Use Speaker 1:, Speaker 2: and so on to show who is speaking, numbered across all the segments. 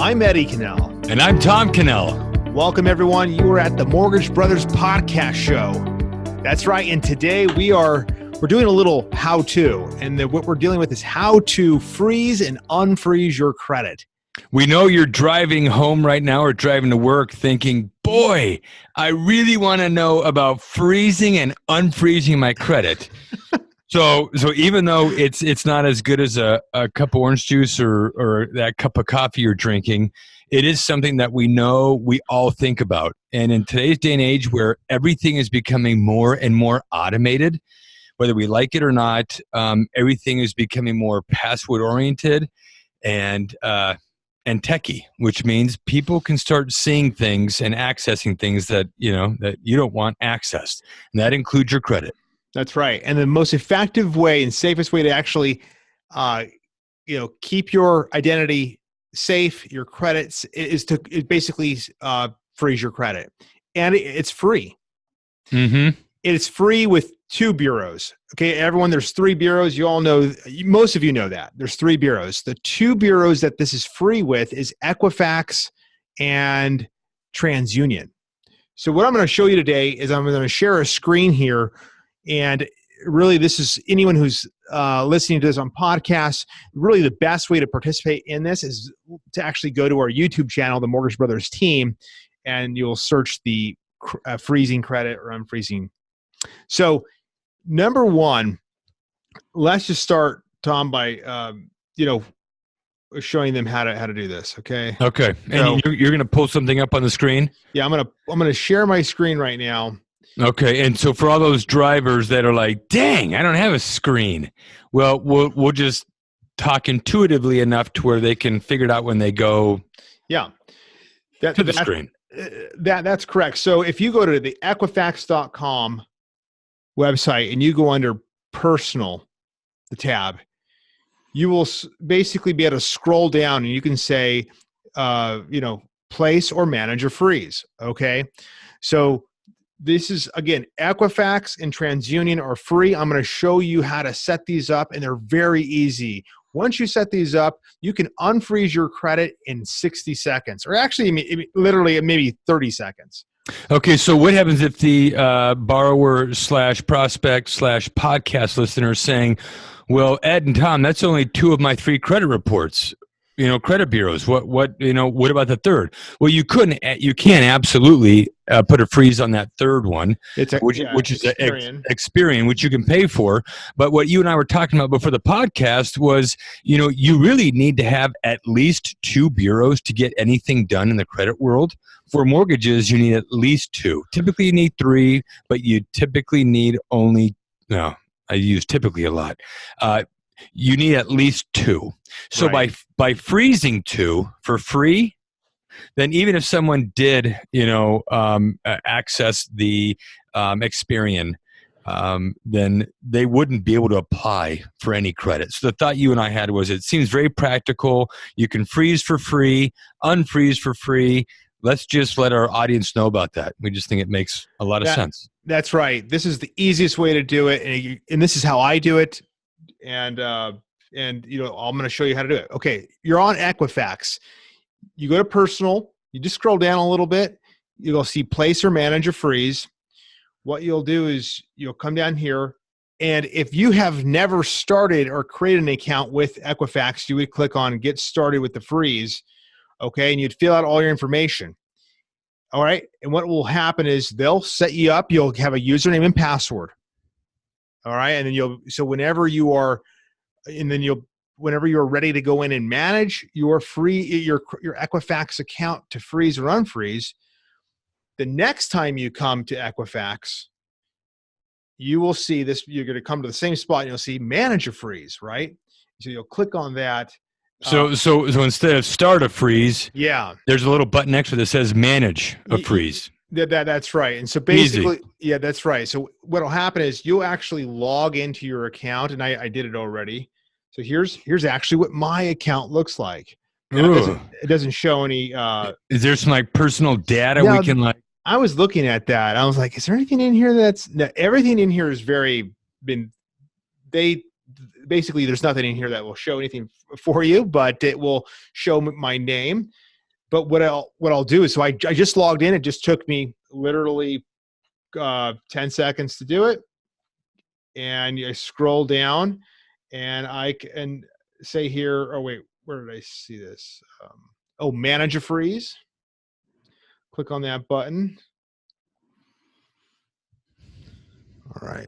Speaker 1: I'm Eddie Cannell.
Speaker 2: And I'm Tom Cannell.
Speaker 1: Welcome, everyone. You are at the Mortgage Brothers Podcast Show. That's right. And today we're doing a little how-to. And what we're dealing with is how to freeze and unfreeze your credit.
Speaker 2: We know you're driving home right now or driving to work thinking, boy, I really want to know about freezing and unfreezing my credit. So even though it's not as good as a cup of orange juice or that cup of coffee you're drinking, it is something that we know we all think about. And in today's day and age where everything is becoming more and more automated, whether we like it or not, everything is becoming more password oriented and techie, which means people can start seeing things and accessing things that you don't want accessed. And that includes your credit.
Speaker 1: That's right. And the most effective way and safest way to actually, keep your identity safe, your credits, is to basically freeze your credit. And it's free.
Speaker 2: Mm-hmm.
Speaker 1: It's free with 2 bureaus. Okay, everyone, there's 3 bureaus. You all know, most of you know that. There's 3 bureaus. The 2 bureaus that this is free with is Equifax and TransUnion. So what I'm going to show you today is I'm going to share a screen here. And really, this is anyone who's listening to this on podcasts, really the best way to participate in this is to actually go to our YouTube channel, the Mortgage Brothers Team, and you'll search the freezing credit or unfreezing. So number one, let's just start, Tom, by showing them how to do this. Okay.
Speaker 2: Okay. And you're going to pull something up on the screen?
Speaker 1: Yeah, I'm gonna share my screen right now.
Speaker 2: Okay. And so for all those drivers that are like, dang, I don't have a screen. Well, we'll just talk intuitively enough to where they can figure it out when they go
Speaker 1: to
Speaker 2: the screen.
Speaker 1: That's correct. So if you go to the Equifax.com website and you go under personal, the tab, you will basically be able to scroll down and you can say, place or manage or freeze. Okay. So this is, again, Equifax and TransUnion are free. I'm going to show you how to set these up, and they're very easy. Once you set these up, you can unfreeze your credit in 60 seconds, or actually literally maybe 30 seconds.
Speaker 2: Okay, so what happens if the borrower / prospect / podcast listener is saying, well, Ed and Tom, that's only 2 of my 3 credit reports. Credit bureaus. What about the third? Well, you can absolutely put a freeze on that third one, which is Experian, which you can pay for. But what you and I were talking about before the podcast was, you really need to have at least 2 bureaus to get anything done in the credit world. For mortgages, you need at least 2. Typically, you need 3, but you typically need only. No, I use typically a lot. You need at least 2. So right. by freezing 2 for free, then even if someone did, access the Experian, then they wouldn't be able to apply for any credit. So the thought you and I had was, it seems very practical. You can freeze for free, unfreeze for free. Let's just let our audience know about that. We just think it makes a lot of sense.
Speaker 1: That's right. This is the easiest way to do it, and this is how I do it. And I'm going to show you how to do it. Okay, you're on Equifax. You go to personal. You just scroll down a little bit. You'll see place or manage or freeze. What you'll do is you'll come down here, and if you have never started or created an account with Equifax, you would click on Get Started with the Freeze. Okay, and you'd fill out all your information. All right, and what will happen is they'll set you up. You'll have a username and password. All right, and then whenever you're ready to go in and manage your Equifax account to freeze or unfreeze, the next time you come to Equifax, you will see this. You're going to come to the same spot and you'll see manage a freeze, right? So you'll click on that.
Speaker 2: So instead of start a freeze,
Speaker 1: there's
Speaker 2: a little button next to it that says manage a freeze.
Speaker 1: That's right. And so basically, that's right. So what'll happen is you'll actually log into your account, and I did it already. So here's actually what my account looks like. It doesn't show any.
Speaker 2: Is there some personal data we can
Speaker 1: I was looking at that. I was like, is there anything in here everything in here is basically there's nothing in here that will show anything for you, but it will show my name. but what I'll do is, so I just logged in. It just took me literally 10 seconds to do it. And I scroll down and I can say here, oh wait, where did I see this? Manage a freeze. Click on that button. All right.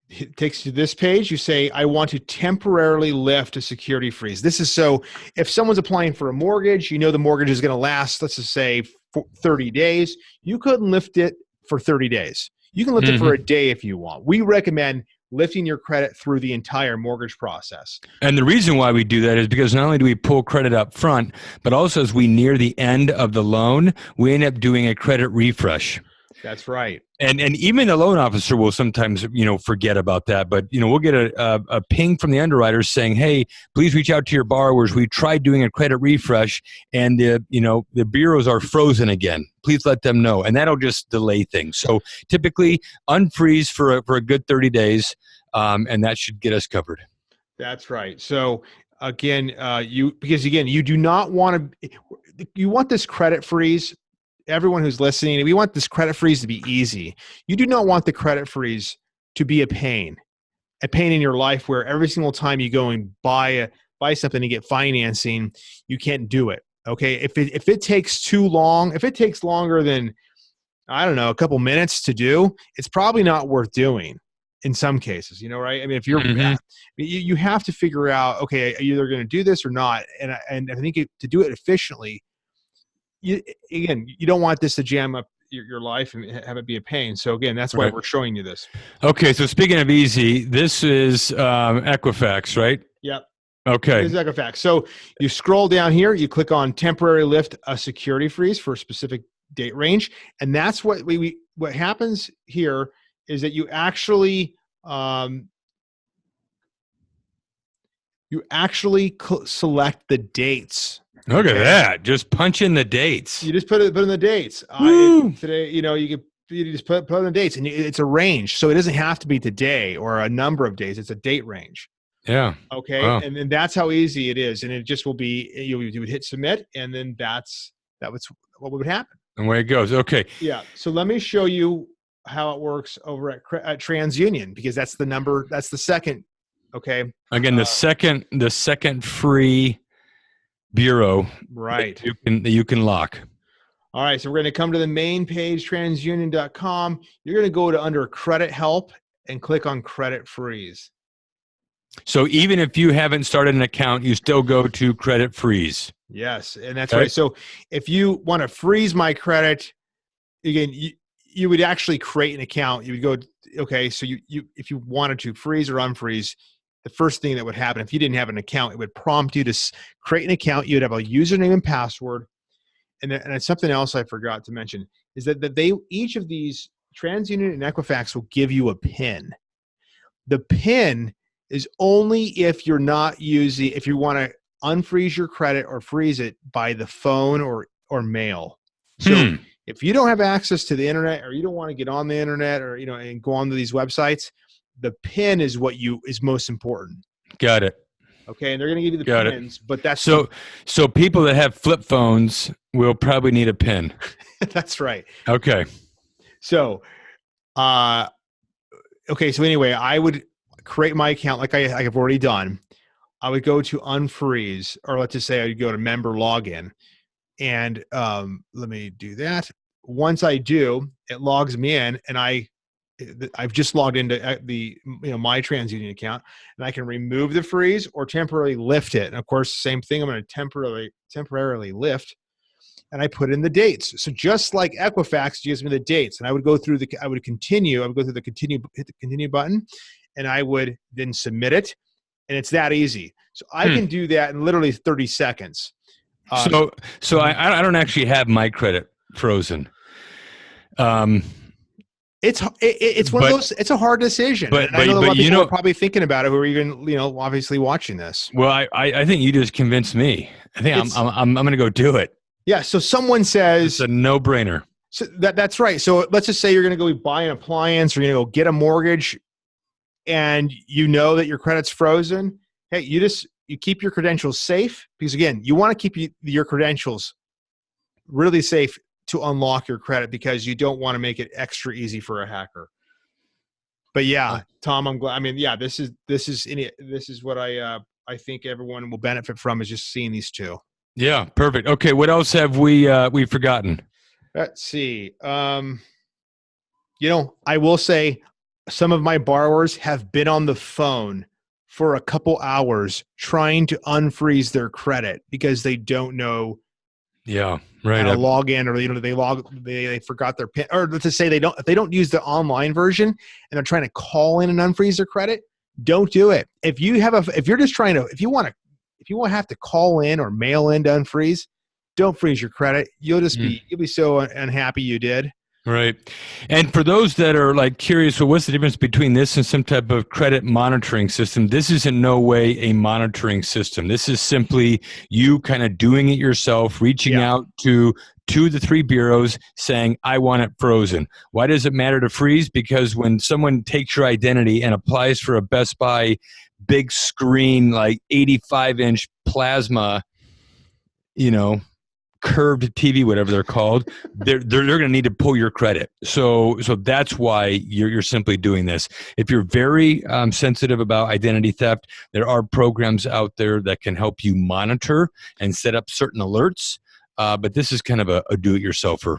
Speaker 1: It takes you to this page. You say, I want to temporarily lift a security freeze. This is so if someone's applying for a mortgage, the mortgage is going to last, let's just say 30 days. You couldn't lift it for 30 days. You can lift it for a day if you want. We recommend lifting your credit through the entire mortgage process.
Speaker 2: And the reason why we do that is because not only do we pull credit up front, but also as we near the end of the loan, we end up doing a credit refresh.
Speaker 1: That's right.
Speaker 2: And even the loan officer will sometimes, forget about that. But, we'll get a ping from the underwriters saying, hey, please reach out to your borrowers. We tried doing a credit refresh and, the bureaus are frozen again. Please let them know. And that'll just delay things. So typically unfreeze for a good 30 days, and that should get us covered.
Speaker 1: That's right. So again, you do not want to, you want this credit freeze. Everyone who's listening, we want this credit freeze to be easy. You do not want the credit freeze to be a pain in your life where every single time you go and buy something to get financing, you can't do it. Okay. If it takes too long, if it takes longer than, I don't know, a couple minutes to do, it's probably not worth doing in some cases, right? I mean, if you're, you have to figure out, okay, are you either going to do this or not? And I think to do it efficiently, you don't want this to jam up your life and have it be a pain. So again, that's why we're showing you this.
Speaker 2: Okay. So speaking of easy, this is Equifax, right?
Speaker 1: Yep.
Speaker 2: Okay.
Speaker 1: This is Equifax. So you scroll down here, you click on temporary lift a security freeze for a specific date range. And that's what what happens here is that you actually select the dates.
Speaker 2: Look at that. Just punch in the dates.
Speaker 1: You just put in the dates. Today, you just put in the dates, and it's a range. So it doesn't have to be today or a number of days. It's a date range.
Speaker 2: Yeah.
Speaker 1: Okay. Wow. And then that's how easy it is. And it just will be, you would hit submit, and then that was what would happen.
Speaker 2: And away it goes. Okay.
Speaker 1: Yeah. So let me show you how it works over at TransUnion, because that's the second. Okay.
Speaker 2: Again, the second free bureau,
Speaker 1: right,
Speaker 2: that you can lock.
Speaker 1: All right, so we're going to come to the main page, transunion.com. You're going to go to under credit help and click on credit freeze.
Speaker 2: So even if you haven't started an account, you still go to credit freeze.
Speaker 1: Yes, and that's right. So if you want to freeze my credit, again, you would actually create an account. You would go, okay, so you if you wanted to freeze or unfreeze, the first thing that would happen if you didn't have an account, it would prompt you to create an account. You'd have a username and password. And something else I forgot to mention is that each of these, TransUnion and Equifax, will give you a PIN. The PIN is only if you're not if you want to unfreeze your credit or freeze it by the phone or mail. So if you don't have access to the internet, or you don't want to get on the internet, or and go onto these websites, the PIN is what is most important.
Speaker 2: Got it.
Speaker 1: Okay, and they're going to give you the pins, but that's
Speaker 2: so people that have flip phones will probably need a PIN.
Speaker 1: That's right.
Speaker 2: Okay.
Speaker 1: So, okay. So anyway, I would create my account like I have already done. I would go to unfreeze, or let's just say I would go to member login, and let me do that. Once I do, it logs me in, and I've just logged into the my TransUnion account, and I can remove the freeze or temporarily lift it. And of course, same thing. I'm going to temporarily lift, and I put in the dates. So just like Equifax gives me the dates, and I would go through hit the continue button, and I would then submit it, and it's that easy. So I can do that in literally 30 seconds.
Speaker 2: So I don't actually have my credit frozen.
Speaker 1: It's one of those. It's a hard decision.
Speaker 2: But
Speaker 1: I know a lot of people are probably thinking about it, who are even obviously watching this.
Speaker 2: Well, I think you just convinced me. I think I'm going to go do it.
Speaker 1: Yeah. So someone says
Speaker 2: it's a no-brainer.
Speaker 1: So that's right. So let's just say you're going to go buy an appliance, or you're going to go get a mortgage, and you know that your credit's frozen. Hey, you just you keep your credentials safe, because again, you want to keep your credentials really safe to unlock your credit, because you don't want to make it extra easy for a hacker. But yeah, Tom, I'm glad. I mean, yeah, this is what I think everyone will benefit from, is just seeing these two.
Speaker 2: Yeah, perfect. Okay, what else have we forgotten?
Speaker 1: Let's see. I will say some of my borrowers have been on the phone for a couple hours trying to unfreeze their credit because they don't know
Speaker 2: Yeah, right.
Speaker 1: how to log in, or they forgot their PIN, or let's just say if they don't use the online version and they're trying to call in and unfreeze their credit, don't do it. If you want to have to call in or mail in to unfreeze, don't freeze your credit. You'll be so unhappy you did.
Speaker 2: Right. And for those that are like curious, well, what's the difference between this and some type of credit monitoring system? This is in no way a monitoring system. This is simply you kind of doing it yourself, reaching out to 2 to 3 bureaus saying, I want it frozen. Why does it matter to freeze? Because when someone takes your identity and applies for a Best Buy big screen, like 85-inch plasma, curved TV, whatever they're called, they're going to need to pull your credit. So that's why you're simply doing this. If you're very sensitive about identity theft, there are programs out there that can help you monitor and set up certain alerts. But this is kind of a do-it-yourselfer.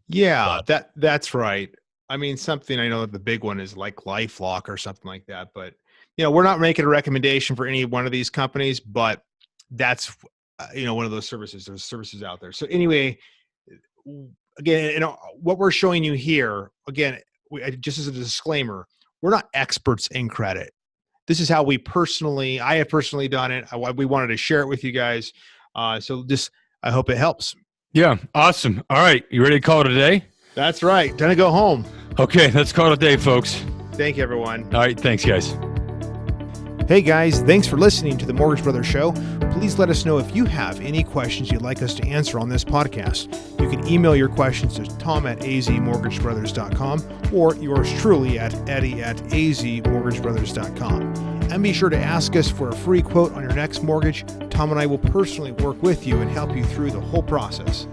Speaker 1: Yeah, that's right. I mean, something I know that the big one is like LifeLock or something like that. But we're not making a recommendation for any one of these companies, but that's one of those services. There's services out there. So anyway, again, what we're showing you here, again, just as a disclaimer, we're not experts in credit. This is how I have personally done it. We wanted to share it with you guys. So I hope it helps.
Speaker 2: Yeah, awesome. All right, you ready to call it a day?
Speaker 1: That's right. Time to go home.
Speaker 2: Okay, let's call it a day, folks.
Speaker 1: Thank you, everyone.
Speaker 2: All right, thanks, guys.
Speaker 1: Hey guys, thanks for listening to the Mortgage Brothers Show. Please let us know if you have any questions you'd like us to answer on this podcast. You can email your questions to tom@azmortgagebrothers.com or yours truly at eddie@azmortgagebrothers.com. And be sure to ask us for a free quote on your next mortgage. Tom and I will personally work with you and help you through the whole process.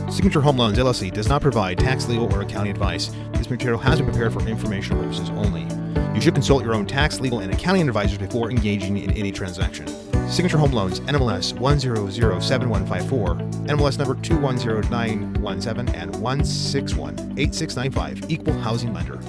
Speaker 1: Signature Home Loans, LLC does not provide tax, legal, or accounting advice. This material has been prepared for informational purposes only. You should consult your own tax, legal, and accounting advisors before engaging in any transaction. Signature Home Loans, NMLS 1007154, NMLS number 210917 and 1618695, Equal Housing Lender.